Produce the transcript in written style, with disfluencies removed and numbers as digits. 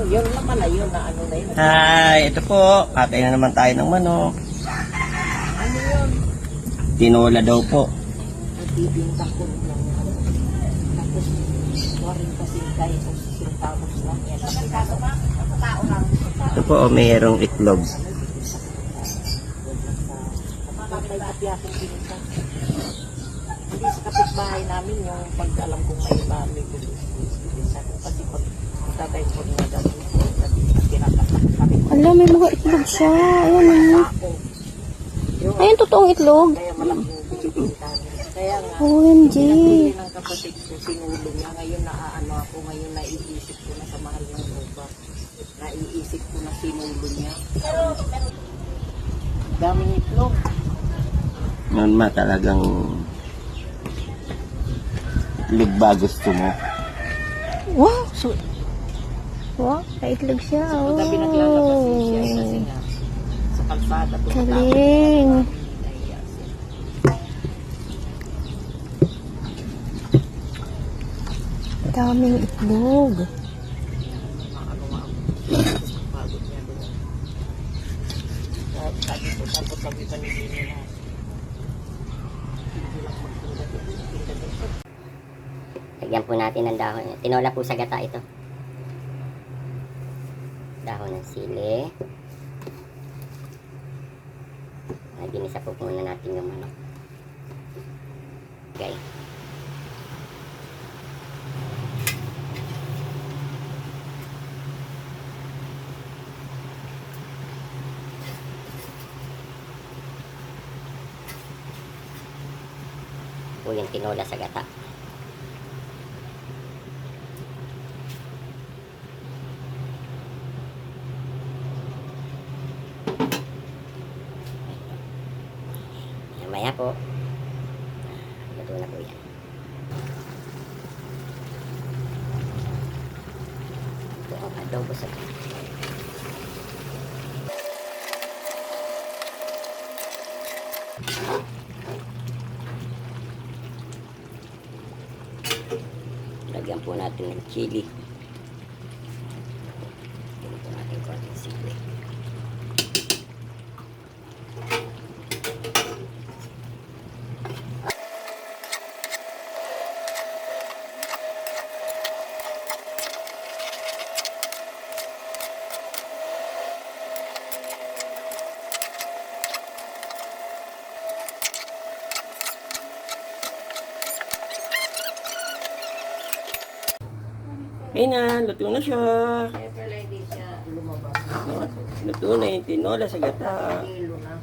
Yun naman na yun na ano na yun. Hi, ito po. Kakain na naman tayo ng manok. Ano yun? Tinola daw po. Nagbibinta ko lang. Tapos, 40 pesos, centavos lang yan. Tao lang. Ito po, mayroong itlog. May kapyasong binita. Hindi sa kapitbahay namin yung pag alam kong may bahay ko. Kasi pag tatay ko na dati kinakasabi ko. Alam, may mga itlog siya. Ayan o. Ayun, totoong itlog. Kaya malaking binibinta. Kaya nga, OMG. pinapili ng kapatid ko, sinulo niya. Ngayon naaano ako, ngayon naiisip ko na sa mahal ng roba. Naiisip ko na sinulo niya. Daming itlog. Noon ma, talagang itlog ba gusto mo? Wow! Wow, may itlog siya. Sa paggabi naglalabas siya kasi nga sa kalsada. Galing. Daming itlog. Pagod niya doon. Sabi ko, tapos sabi pa ni Dini na hindi lang magtinda dito. Lagyan po natin ng dahon. Tinola po sa gata ito. Dahon ng sili. Ginisa po muna natin yung manok. Okay. Po yung tinola sa gata. Mamaya po. Luto na po yan. Ito ang adobo sa lagyan po natin ng chili. Lagyan po natin konting sili. Ayun na, luto na siya. Kaya pala hindi siya lumabas. Luto na yung tinola sa gata. Kilo na.